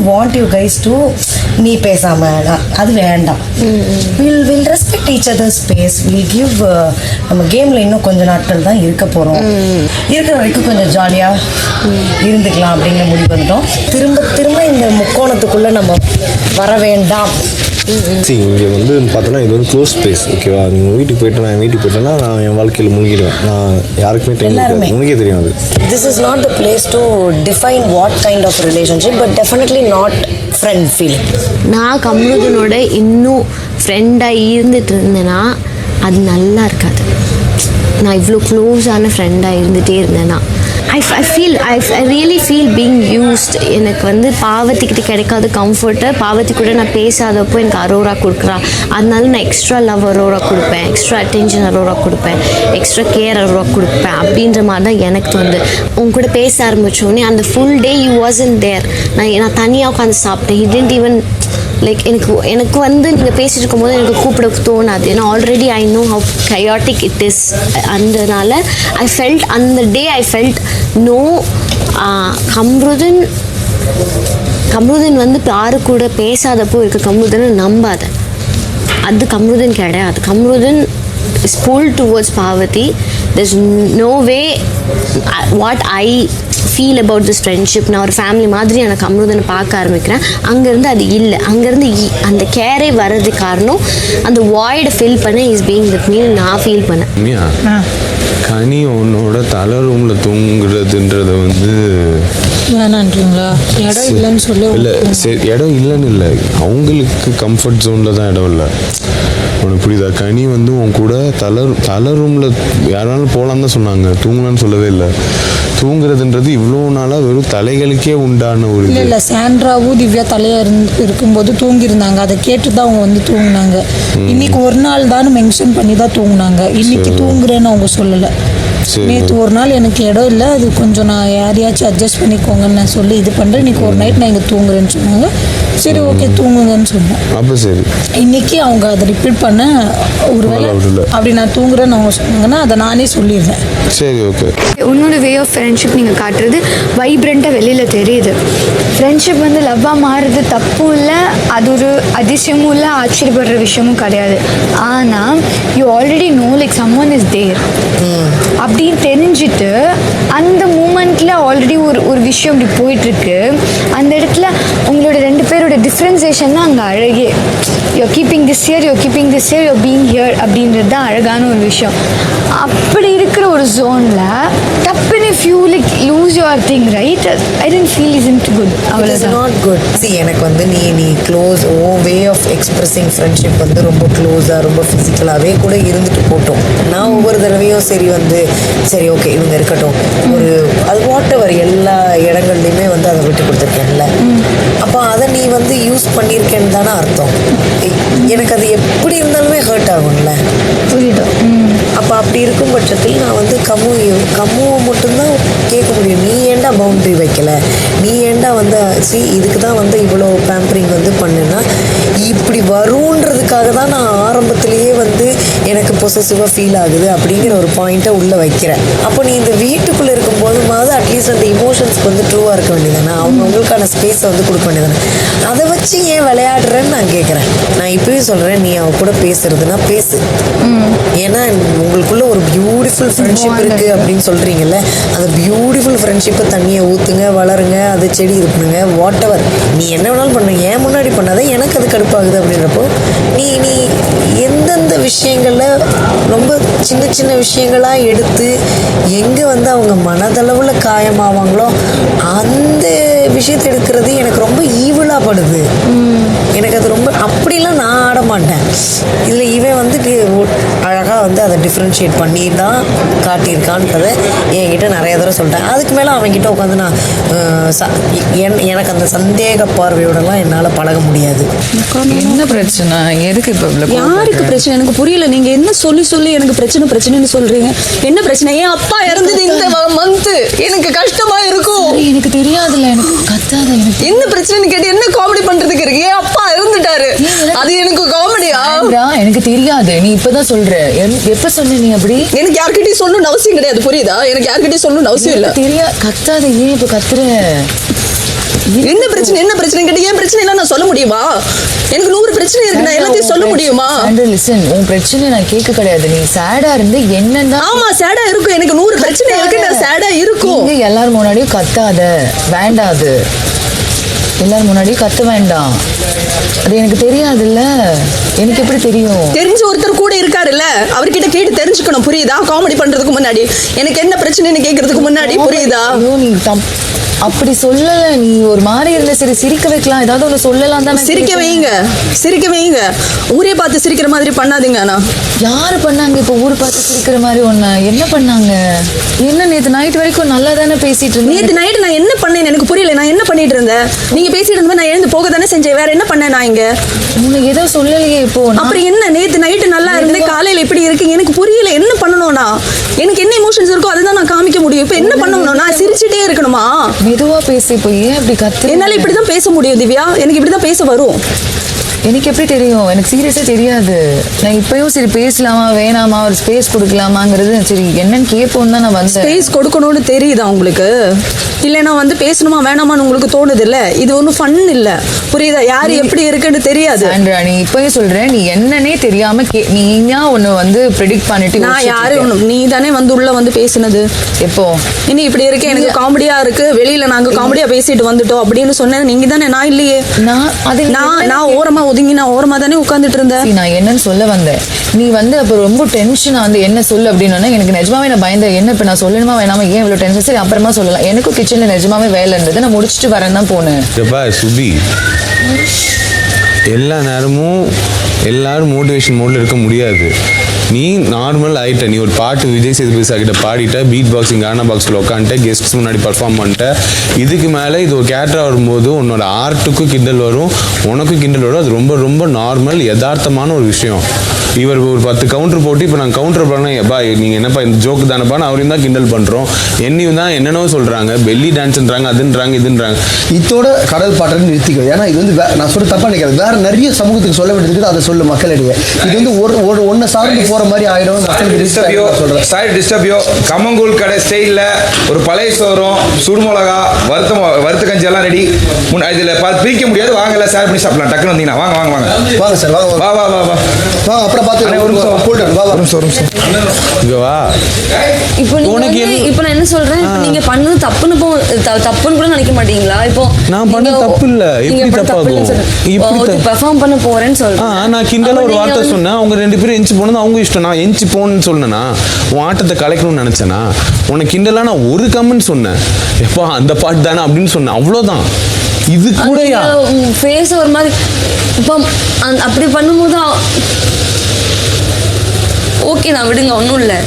Want you guys to நீ பேசாம அது வேண்டாம். Will respect each other space. Will give. நம்ம கேம்ல இன்னும் கொஞ்சம் நாட்கள் தான் இருக்க போறோம். இருக்கிற வரைக்கும் கொஞ்சம் ஜாலியா இருந்துக்கலாம் அப்படிங்கிற முடிவு பண்ணிட்டோம். திரும்ப திரும்ப இந்த முக்கோணத்துக்குள்ள நம்ம வர வேண்டாம். இங்கே வந்து பார்த்தோன்னா இது வந்து க்ளோஸ் ஸ்பேஸ். ஓகேவா? நீங்கள் வீட்டுக்கு போயிட்டு நான் வீட்டுக்கு போயிட்டேன்னா நான் என் வாழ்க்கையில் முழுகிடுவேன். நான் யாருக்குமே டைம் இருக்காது. உனக்கே தெரியும் அது. This is not the place to define what kind of relationship, but definitely not friend feeling. நான் கம்ருதனோட இன்னும் ஃப்ரெண்டாக இருந்துட்டு இருந்தேன்னா அது நல்லா இருக்காது. நான் இவ்வளோ க்ளோஸான ஃப்ரெண்டாக இருந்துகிட்டே இருந்தேன்னா I really feel being used. எனக்கு வந்து பாவத்திக்கிட்ட கிடைக்காத கம்ஃபர்ட்டை பாவத்தி கூட நான் பேசாதப்போ எனக்கு அரோரா கொடுக்குறா. அதனால நான் எக்ஸ்ட்ரா லவ் அரோரா கொடுப்பேன், எக்ஸ்ட்ரா அட்டென்ஷன் அரோரா கொடுப்பேன், எக்ஸ்ட்ரா கேர் அரோரா கொடுப்பேன். அப்படின்ற மாதிரி தான் எனக்கு வந்து உங்க கூட பேச ஆரம்பித்தோடனே அந்த ஃபுல் டே யூ வாசன்ட் தேர். நான் தனியாக உட்காந்து சாப்பிட்டேன். He didn't even லைக் எனக்கு வந்து நீங்கள் பேசிட்டு இருக்கும்போது எனக்கு கூப்பிட தோணாது. ஏன்னா already I know how chaotic it is. அதனால ஐ ஃபெல்ட் அந்த டே ஐ ஃபெல்ட் நோ கம்ருதன் வந்து யாரு கூட பேசாதப்போ இருக்க கம்ருதனை நம்பாத. அது கம்ருதன் கிடையாது. Kamrudin is pulled towards Parvati. There's no way what I feel about this friendship. நான் ஒரு ஃபேமிலி மாதிரி எனக்கு அம்ருதனை பார்க்க ஆரம்பிக்கிறேன். அங்கேருந்து அது இல்லை. அங்கேருந்து அந்த கேரே வர்றது காரணம் அந்த வாய்டை ஃபில் பண்ண இஸ் பீயிங் வித் மீ நான் ஃபீல் பண்ணேன். கனி உன்னோட தலை ரூமில் தூங்குறதுன்றது வந்து வேணான்றீங்களா? இடம் இல்லைன்னு சொல்லி இல்லை. சரி, இடம் இல்லைன்னு இல்லை, அவங்களுக்கு கம்ஃபர்ட் ஜோனில் தான் இடம் இல்லை. உனக்கு புரியுதா? கனி வந்து உன் கூட தலை ரூமில் யாராலும் போகலான்னு தான் சொன்னாங்க, தூங்கலான்னு சொல்லவே இல்லை. தூங்குறதுன்றது இவ்வளோ நாளாக வெறும் தலைகளுக்கே உண்டான ஒரு இல்லை சாண்ட்ராவும் திவ்யா தலையாக இருக்கும்போது தூங்கியிருந்தாங்க. அதை கேட்டு தான் அவங்க வந்து தூங்கினாங்க. இன்னைக்கு ஒரு நாள் தான் மென்ஷன் பண்ணி தான் தூங்கினாங்க. இன்னைக்கு தூங்குறேன்னு அவங்க சொல்லலை. நேற்று ஒரு நாள் எனக்கு இடம் இல்லை, அது கொஞ்சம் நான் யாரையாச்சும் அட்ஜஸ்ட் பண்ணிக்கோங்கன்னு நான் சொல்லி இது பண்ணுறேன். இன்னைக்கு ஒரு நைட் நான் இங்கே தூங்குறேன்னு சொன்னாங்க. சரி ஓகே தூங்குங்கன்னு சொன்னேன். அப்போ சரி, இன்னைக்கு அவங்க அதை ரிப்பீட் பண்ண ஒரு வேளை அப்படி நான் தூங்குறேன்னு அவங்க சொன்னாங்கன்னா அதை நானே சொல்லிடுறேன். சரி ஓகே. உன்னோட வே ஆஃப் ஃப்ரெண்ட்ஷிப் நீங்கள் காட்டுறது வைப்ரண்ட்டாக வெளியில் தெரியுது. ஃப்ரெண்ட்ஷிப் வந்து லவ்வாக மாறுறது தப்பும் இல்லை, அது ஒரு அதிசயமும் இல்லை, ஆச்சரியப்படுற விஷயமும் கிடையாது. ஆனால் you already know like someone is there அப்படின்னு தெரிஞ்சுட்டு அந்த மூமெண்ட்டில் ஆல்ரெடி ஒரு விஷயம் இப்படி போயிட்டுருக்கு. அந்த இடத்துல உங்களோட ரெண்டு பேரோட டிஃப்ரென்சேஷன் தான் அங்கே அழகே. You keeping this year, you keeping this year, you being here அப்படின்றது தான் அழகான ஒரு விஷயம். அப்படி இருக்கிற ஒரு ஜோனில் டப்புன்னு if you like lose your thing right, I don't feel isn't good. அவ்வளோதான் நாட் குட். சி எனக்கு வந்து நீ close way of expressing friendship வந்து ரொம்ப க்ளோஸாக ரொம்ப ஃபிசிக்கலாகவே கூட இருந்துட்டு போட்டோம். நான் ஒவ்வொரு தடவையும் சரி வந்து சரி ஓகே இவங்க இருக்கட்டும் ஒரு அது வாட்டவர் எல்லா இடங்கள்லையுமே வந்து அதை விட்டு கொடுத்துருக்கேன்ல. அப்போ அதை நீ வந்து யூஸ் பண்ணியிருக்கேன்னு தானே அர்த்தம். எனக்கு அது எப்படி இருந்தாலுமே ஹர்ட் ஆகும்ல. புரியுது. அப்போ அப்படி இருக்கும் பட்சத்தில் நான் வந்து கம்முவை மட்டும்தான் கேட்க முடியும். நீ ஏன்டா பவுண்ட்ரி வைக்கல, நீ ஏன்டா வந்து இதுக்கு தான் வந்து இவ்வளோ பேம்பரிங் வந்து பண்ணுன்னா இப்படி வருன்றதுக்காக தான் நான் ஆரம்பத்திலேயே வந்து எனக்கு பொசசிவாக ஃபீல் ஆகுது அப்படிங்கிற ஒரு பாயிண்ட்டை உள்ளே வைக்கிறேன். அப்போ நீ இந்த வீட்டுக்குள்ளே இருக்கும்போதுமாவது அட்லீஸ்ட் அந்த இமோஷன்ஸ்க்கு வந்து ட்ரூவாக இருக்க வேண்டியதானே, அவங்களுக்கான ஸ்பேஸை வந்து கொடுக்க வேண்டியதானே. அதை வச்சு ஏன் விளையாடுறேன்னு நான் கேட்குறேன். நான் இப்போயே சொல்கிறேன், நீ அவ கூட பேசுறதுன்னா பேசு. ஏன்னா உங்களுக்குள்ள ஒரு பியூட்டிஃபுல் ஃப்ரெண்ட்ஷிப் இருக்குது அப்படின்னு சொல்கிறீங்கல்ல, அந்த பியூட்டிஃபுல் ஃப்ரெண்ட்ஷிப்பை தண்ணியை ஊற்றுங்க, வளருங்க, அது செடி இது பண்ணுங்க, வாட் எவர் நீ என்ன வேணாலும் பண்ணுங்க. ஏன் முன்னாடி பண்ணாத, எனக்கு அது கடுப்பாகுது அப்படின்றப்போ நீ எந்தெந்த விஷயங்களில் ரொம்ப சின்ன சின்ன விஷயங்களாக எடுத்து எங்கே வந்து அவங்க மனதளவில் காயமாவாங்களோ அந்த விஷயத்தை எடுக்கிறது எனக்கு ரொம்ப ஈவலாக படுது. எனக்கு அது ரொம்ப அப்படிலாம் நான் ஆட மாட்டேன். இதில் இவன் வந்து அழகாக வந்து அதை டிஃப்ரென்ஷியேட் பண்ணி தான் காட்டியிருக்கான்றதை என்கிட்ட நிறைய தடவை சொல்லிட்டேன். அதுக்கு மேலே அவன்கிட்ட உட்காந்து நான் எனக்கு அந்த சந்தேக பார்வையோடலாம் என்னால் பழக முடியாது. என்ன பிரச்சனை? எதுக்கு இப்போ யாருக்கு பிரச்சனை எனக்கு புரியல. நீங்க என்ன சொல்லி எனக்கு பிரச்சனைன்னு சொல்றீங்க. என்ன பிரச்சனை? என் அப்பா இறந்தது இந்த மந்த் எனக்கு கஷ்டமா இருக்கும். எனக்கு தெரியாதுல்ல, எனக்கு கத்தாத. எனக்கு என்ன பிரச்சனைன்னு கேட்டு என்ன காமெடி பண்றதுக்கு இருக்கு? என் அப்பா இறந்துட்டாரு, அது எனக்கு காமெடியா? எனக்கு தெரியாது, நீ இப்பதான் சொல்ற. எப்ப சொன்ன நீ அப்படி? எனக்கு யார்கிட்டயும் சொல்லணும்னு அவசியம் கிடையாது, புரியுதா? எனக்கு யார்கிட்டயும் சொல்லணும்னு அவசியம் இல்ல. தெரியா கத்தாத. ஏன் இப்ப கத்துற? என்ன பிரச்சனை கேட்டு என் பிரச்சனை எல்லாம் நான் சொல்ல முடியுமா? எனக்கு 100 பிரச்சனை இருக்கு, நான் எல்லாத்தையும் சொல்ல முடியுமா? லிசன், உன் பிரச்சனை நான் கேட்க கிடையாது. நீ சேடா இருந்து என்னன்னா ஆமா சேடா இருக்கும், எனக்கு 100 பிரச்சனை இருக்கு, நான் சேடா இருக்கும். நீங்க எல்லாரும் முன்னாடியும் கத்தாத, வேண்டாது. எல்லாரும் முன்னாடியும் கத்த வேண்டாம், அது எனக்கு தெரியாதுல்ல. எனக்கு எப்படி தெரியும்? தெரிஞ்ச ஒருத்தர் கூட இருக்காருல்ல, அவர்கிட்ட கேட்டு தெரிஞ்சுக்கணும், புரியுதா? காமெடி பண்றதுக்கு முன்னாடி, எனக்கு என்ன பிரச்சனைன்னு கேட்கறதுக்கு முன்னாடி, புரியுதா? ஐயோ, நீ அப்படி சொல்லல. நீ ஒரு மாதிரி இருந்த, சரி சிரிக்க வைக்கலாம், ஏதாவது ஒன்று சொல்லலாம் தானே. சிரிக்க வைங்க. ஊரே பார்த்து சிரிக்கிற மாதிரி பண்ணாதீங்க. அண்ணா யாரு பண்ணாங்க இப்போ ஊர் பார்த்து சிரிக்கிற மாதிரி? ஒன்று என்ன பண்ணாங்க? என்ன நேற்று நைட் வரைக்கும் நல்லா தானே பேசிட்டு இருந்தேன். நேற்று நைட்டு நான் என்ன பண்ணேன் எனக்கு புரியல. நான் என்ன பண்ணிட்டு இருந்தேன்? நீங்க பேசிட்டு இருந்தப்ப நான் எழுந்து போக தானே செஞ்சேன், வேற என்ன பண்ணேன் நான் இங்க? உன்னை ஏதோ சொல்லலையே இப்போ. அப்புறம் என்ன? நேற்று நைட்டு நல்லா இருந்து காலையில எப்படி இருக்கீங்க எனக்கு புரியல. என்ன பண்ணணும்னா எனக்கு என்ன எமோஷன்ஸ் இருக்கோ அதுதான் நான் காமிக்க முடியும். இப்போ என்ன பண்ணணும்? நான் சிரிச்சுட்டே இருக்கணுமா? மெதுவா பேசு. இப்போ ஏன் அப்படி கத்து? என்னால இப்படிதான் பேச முடியும் திவ்யா, எனக்கு இப்படிதான் பேச வரும். எனக்கு எப்படி தெரியும்? எனக்கு சீரியஸா தெரியாது. நான் இப்பயும் சரி பேசலாமா வேணாமா, ஒரு ஸ்பேஸ் கொடுக்கலாமாங்கிறது சரி என்னன்னு கேட்போம் தான் நான் வந்தேன். ஸ்பேஸ் கொடுக்கணும்னு தெரியுதா உங்களுக்கு? இல்லைன்னா வந்து பேசணுமா வேணாமான்னு உங்களுக்கு தோணுது இல்ல? இது ஒன்றும் ஃபன் இல்ல, புரியுதா? யாரு எப்படி இருக்குன்னு தெரியாது. சாண்ட்ரா, நீ இப்பயும் சொல்றேன், நீ என்னன்னே தெரியாம நீயா ஒண்ணு வந்து ப்ரெடிக்ட் பண்ணிட்டு. நான் யாரு? நீ தானே வந்து உள்ள வந்து பேசுனது. எப்போ? இனி இப்படி இருக்கு, எனக்கு காமெடியா இருக்கு, வெளியில நாங்க காமெடியா பேசிட்டு வந்துட்டோம் அப்படின்னு சொன்னது நீங்க தானே, நான் இல்லையே. நான் ஓரமா ஒதுங்கி நான் ஓரமா தானே உட்கார்ந்துட்டு இருந்தேன். நான் என்னன்னு சொல்ல வந்தேன், நீ வந்து அப்ப ரொம்ப டென்ஷனா வந்து என்ன சொல்லு அப்படின்னு எனக்கு நிஜமாவே நான் பயந்தேன். என்ன இப்ப நான் சொல்லணுமா வேணாமா, ஏன் இவ்வளவு டென்ஷன்? சரி அப்புறமா சொல்லலாம். எனக்கும் கிச்சன்ல நிஜமாவே வேலை இருந்தது, நான் முடிச்சுட்டு வரேன் தான் போனேன். சுபி, எல்லா நேரமும் எல்லாரும் மோட்டிவேஷன் மோட்ல இருக்க முடியாது. நீ நார்மல் ஆகிட்ட, நீ ஒரு பாட்டு விஜய் சேதுபதி சார் கிட்ட பாடிட்ட, பீட் பாக்ஸிங் கானா பாக்ஸில் உட்காந்துட்ட, கெஸ்ட்ஸ் முன்னாடி பர்ஃபார்ம் பண்ணிட்ட. இதுக்கு மேலே இது ஒரு கேரக்டராக வரும்போது உன்னோட ஆர்ட்டுக்கும் கிண்டல் வரும், உனக்கும் கிண்டல் வரும். அது ரொம்ப ரொம்ப நார்மல் யதார்த்தமான ஒரு விஷயம். இவர் ஒரு 10 கவுண்டர் போட்டு இப்போ நாங்கள் கவுண்டர் பண்ணேன், எப்பா நீங்கள் என்னப்பா இந்த ஜோக்கு தானப்பான்னு அவரையும் தான் கிண்டல் பண்ணுறோம். என்னையும் தான் என்னென்னோ சொல்கிறாங்க, பெல்லி டான்ஸ்ன்றாங்க, அதுன்றாங்க இதுன்றாங்க. இதோட கடல் பாட்டுன்னு நிறுத்திக்கோ. ஏன்னா இது வந்து நான் சொல்ல தப்பா நினைக்காது, வேற நிறைய சமூகத்துக்கு சொல்ல வேண்டியது, அதை சொல்லு மக்களிடையே. இது வந்து ஒன்றை சார்ந்து போற மாதிரி ஆயிடும். கம்மங்கூழ் கடை ஸ்டைல்ல ஒரு பழைய சோறும் சுடுமிளகா வறுத்த கஞ்சி எல்லாம் ரெடி. இதுல பிரிக்க முடியாது, வாங்க எல்லாம் ஷேர் பண்ணி சாப்பிடலாம். டக்குன்னு வந்தீங்கன்னா வாங்க வாங்க வாங்க வாங்க சார், வாங்க வா வா வா வா வாங்க. அப்புறம் பார்த்து ஒரு நிமிஷம் இங்க வா. இப்போ இப்போ நான் என்ன சொல்றேன், இப்போ நீங்க பண்ணது தப்புன்னு கூட நினைக்க மாட்டீங்களா? இப்போ நான் பண்ண தப்பு இல்ல, எப்படி தப்பாகும்? இப்படி பெர்ஃபார்ம் பண்ண போறேன்னு சொல்றேன். நான் கிண்டல ஒரு வார்த்தை சொன்னேன், அவங்க 2 பேரும் எஞ்சி போனது அவங்க இஷ்டம். நான் எஞ்சி போன்னு சொன்னேன்னா உன் ஆட்டத்தை கலைக்கணும்னு நினைச்சேனா? உனக்கு கிண்டலா நான் ஒரு கமெண்ட் சொன்னேன், எப்பா அந்த பாட்டு தானே அப்படின்னு சொன்னேன், அவ்வளோதான். இது கூடயா ஃபேஸ் ஒரு மாதிரி இப்போ அப்படி பண்ணும்போது ஓகே நான் விடுங்க, ஒன்றும் இல்லை.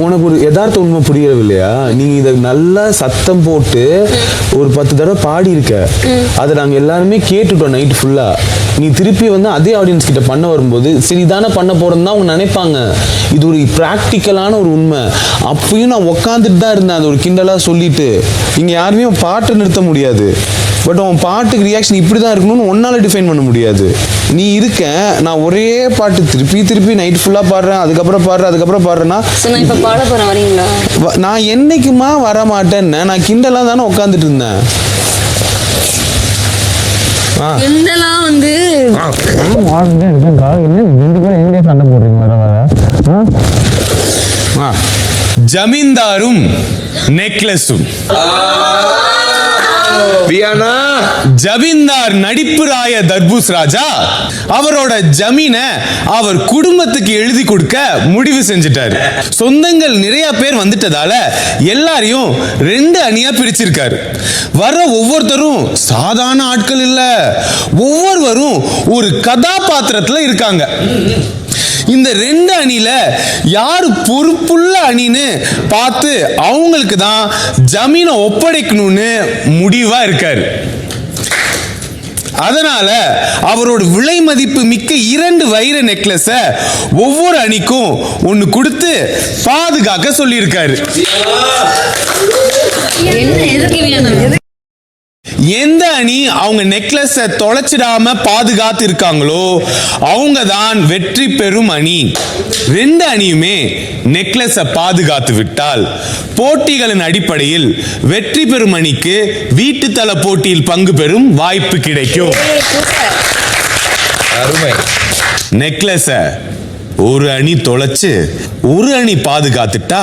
உனக்கு ஒரு யதார்த்த உண்மை புரியவில்லையா? நீங்க இதை நல்லா சத்தம் போட்டு ஒரு 10 தடவை பாடி இருக்க, அதை நாங்க எல்லாருமே கேட்டுட்டோம் நைட் ஃபுல்லா. நீ திருப்பி வந்து அதே ஆடியன்ஸ் கிட்ட பண்ண வரும்போது சரி தானே பண்ண போறோம்னு தான் அவங்க நினைப்பாங்க. இது ஒரு ப்ராக்டிக்கலான ஒரு உண்மை. அப்பயும் நான் உட்காந்துட்டு தான் இருந்தேன், அது ஒரு கிண்டலா சொல்லிட்டு. இங்க யாருமே பாட்டை நிறுத்த முடியாது, பட் உன் பாட்டுக்கு ரியாக்ஷன் இப்படி தான் இருக்கணும்னு ஒன்னால டிஃபைன் பண்ண முடியாது. நீ இருக்க, நான் ஒரே பாட்டு திருப்பி திருப்பி நைட் ஃபுல்லாக பாடுறேன், அதுக்கப்புறம் பாடுறேன்னா இப்போ பாட போகிறேன், வரீங்களா? நான் என்னைக்குமா வர மாட்டேன்னு நான் கிண்டலாக தானே உட்காந்துட்டு இருந்தேன். கிண்டலாம் வந்து சண்டை போடுறீங்க வர வர. ஜமீன்தாரும் நெக்லஸும். ஜமீன்தார் நடிப்பு ராய தர்பூஸ் ராஜா அவரோட ஜமீன அவர் குடும்பத்துக்கு எழுதி கொடுக்க முடிவு செஞ்சிட்டாரு. சொந்தங்கள் நிறைய பேர் வந்துட்டதால எல்லாரையும் 2 அணியா பிரிச்சிருக்காரு. வர ஒவ்வொருத்தரும் சாதாரண ஆட்கள் இல்ல, ஒவ்வொருவரும் ஒரு கதாபாத்திரத்துல இருக்காங்க. இந்த 2 அணியில யாரு பொறுப்புள்ள அணின்னு பார்த்து அவங்களுக்கு தான் ஜமீனை ஒப்படைக்கணும்னு முடிவா இருக்காரு. அதனால அவரோட விலை மதிப்பு மிக்க 2 வைர நெக்லஸ ஒவ்வொரு அணிக்கும் ஒன்னு கொடுத்து பாதுகாக்க சொல்லியிருக்காரு. எந்த அணி அவங்க நெக்லஸை தொலைச்சிடாம பாதுகாத்து இருக்காங்களோ அவங்க தான் வெற்றி பெறும் அணி. 2 அணியுமே நெக்லஸை பாதுகாத்து விட்டால் போட்டிகளின் அடிப்படையில் வெற்றி பெறும் அணிக்கு வீட்டுத்தள போட்டியில் பங்கு பெறும் வாய்ப்பு கிடைக்கும். அருமை. நெக்லஸை ஒரு அணி தொலைச்சு ஒரு அணி பாதுகாத்துட்டா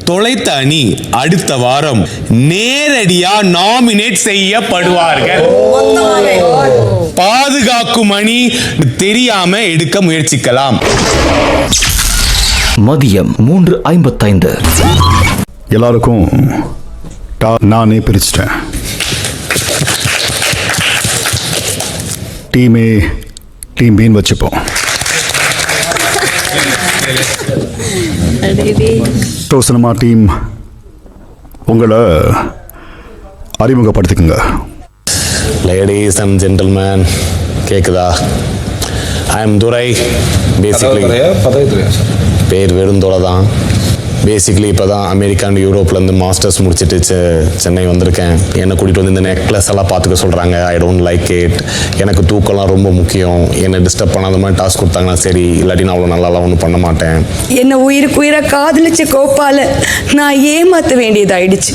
தொலைத்த அணி அடுத்த வாரம் நேரடியா நாமினேட் செய்யப்படுவார்கள். பாதுகாக்கும் அணி தெரியாம எடுக்க முயற்சிக்கலாம். மதியம் 3:55. எல்லாருக்கும் நானே பிரிச்சிட்டேன். டீம் ஏ டீம் பின்னு வச்சுப்போம். சினிமா டீம் உங்களை அறிமுகப்படுத்திக்குங்க. லேடிஸ் அண்ட் ஜென்டில்மேன், கேக்குதா? I am Durai. பேசிக்லி பேர் வெறும் துரை தான். பேசிக்லி இப்போ தான் அமெரிக்கா அண்ட் யூரோப்லேருந்து மாஸ்டர்ஸ் முடிச்சுட்டு சென்னை வந்திருக்கேன். என்னை கூட்டிகிட்டு வந்து இந்த நெக்லஸ் எல்லாம் பார்த்துக்க சொல்கிறாங்க. I don't like it. எனக்கு தூக்கம்லாம் ரொம்ப முக்கியம். என்னை டிஸ்டர்ப் பண்ணாத மாதிரி டாஸ்க் கொடுத்தாங்கன்னா சரி, இல்லாட்டி நான் அவ்வளோ நல்லாலாம் ஒன்றும் பண்ண மாட்டேன். என்னை உயிருக்கு உயிராக காதலிச்ச கோபால நான் ஏமாற்ற வேண்டியதாயிடுச்சு.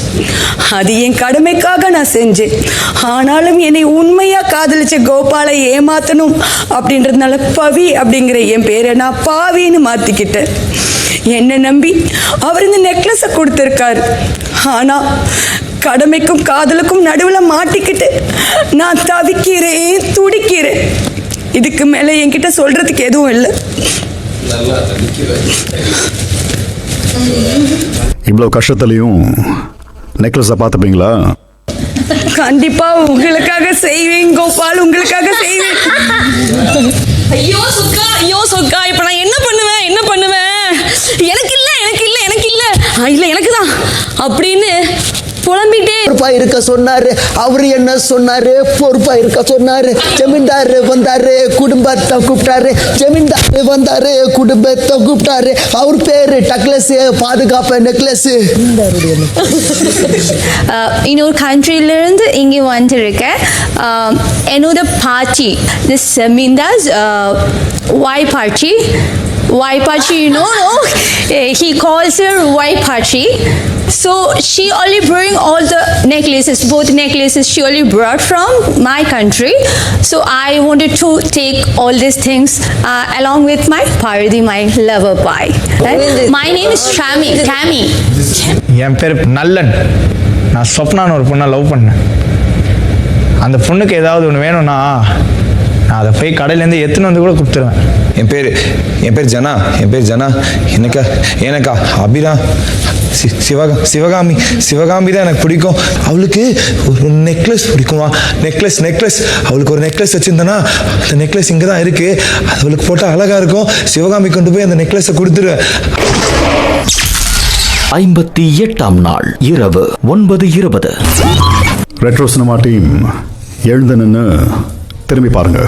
அது என் கடமைக்காக நான் செஞ்சேன். ஆனாலும் என்னை உண்மையாக காதலிச்ச கோபாலை ஏமாற்றணும் அப்படின்றதுனால பவி அப்படிங்கிற என் பேரை நான் பாவின்னு மாற்றிக்கிட்டேன். என்னை நம்பி அவர் இந்த நெக்லஸை கொடுத்துருக்காரு. ஆனால் கடமைக்கும் காதலுக்கும் நடுவில் மாட்டிக்கிட்டு நான் தவிக்கிறேன், துடிக்கிறேன். இதுக்கு மேலே என்கிட்ட சொல்கிறதுக்கு எதுவும் இல்லை. இவ்வளோ கஷ்டத்துலையும் நெக்லஸை பார்த்துப்பீங்களா? கண்டிப்பா உங்களுக்காக செய்வேன் கோபால், உங்களுக்காக செய்வேன். ஐயோ சொக்கா, இப்போ நான் என்ன பண்ணுவேன்? எனக்கு இல்லை எனக்கு தான் அப்படின்னு புலம்பிட்டே பொறுப்பா இருக்க சொன்னாரு. அவரு என்ன சொன்னாரு? பொறுப்பா இருக்க சொன்னாரு. ஜமீன்தார் வந்தாரு, குடும்பத்தை கூப்பிட்டாரு. ஜமீன்தார் வந்தாரு, குடும்பத்தை கூப்பிட்டாரு. அவர் பேரு டக்லஸ், பாதுகாப்பு நெக்லஸ். இன்னொரு கண்ட்ரியிலிருந்து இங்கே வந்திருக்கேன். என்னோட பாட்டி this zamindar Waipachi. Waipachi, no, he calls her Waipachi. So she only bring all the necklaces, both necklaces she only brought from my country. So I wanted to take all these things along with my Pardi, my lover boy. My name is Tammy. என் பேர் நல்லன். நான் சொப்னான்னு ஒரு பொண்ணை love பண்ணேன். அந்த பொண்ணுக்கு ஏதாவது ஒன்று வேணும்னா நான் அதை போய் கடையிலேருந்து எத்தனை வந்து கூட கொடுத்துருவேன். என் பேர் ஜனா. எனக்கா அபிரா சிவகாமி தான் எனக்கு பிடிக்கும். அவளுக்கு ஒரு நெக்லஸ் பிடிக்குமா? நெக்லஸ் அவளுக்கு ஒரு நெக்லஸ் வச்சிருந்தேன்னா அந்த நெக்லஸ் இங்கே தான் இருக்கு. அவளுக்கு போட்டால் அழகா இருக்கும். சிவகாமி கொண்டு போய் அந்த நெக்லஸை கொடுத்துருவேன். 58ஆம் நாள் இரவு 9:20. ரெட்ரோ சினிமா டீம் எழுந்து நின்று திரும்பி பாருங்க.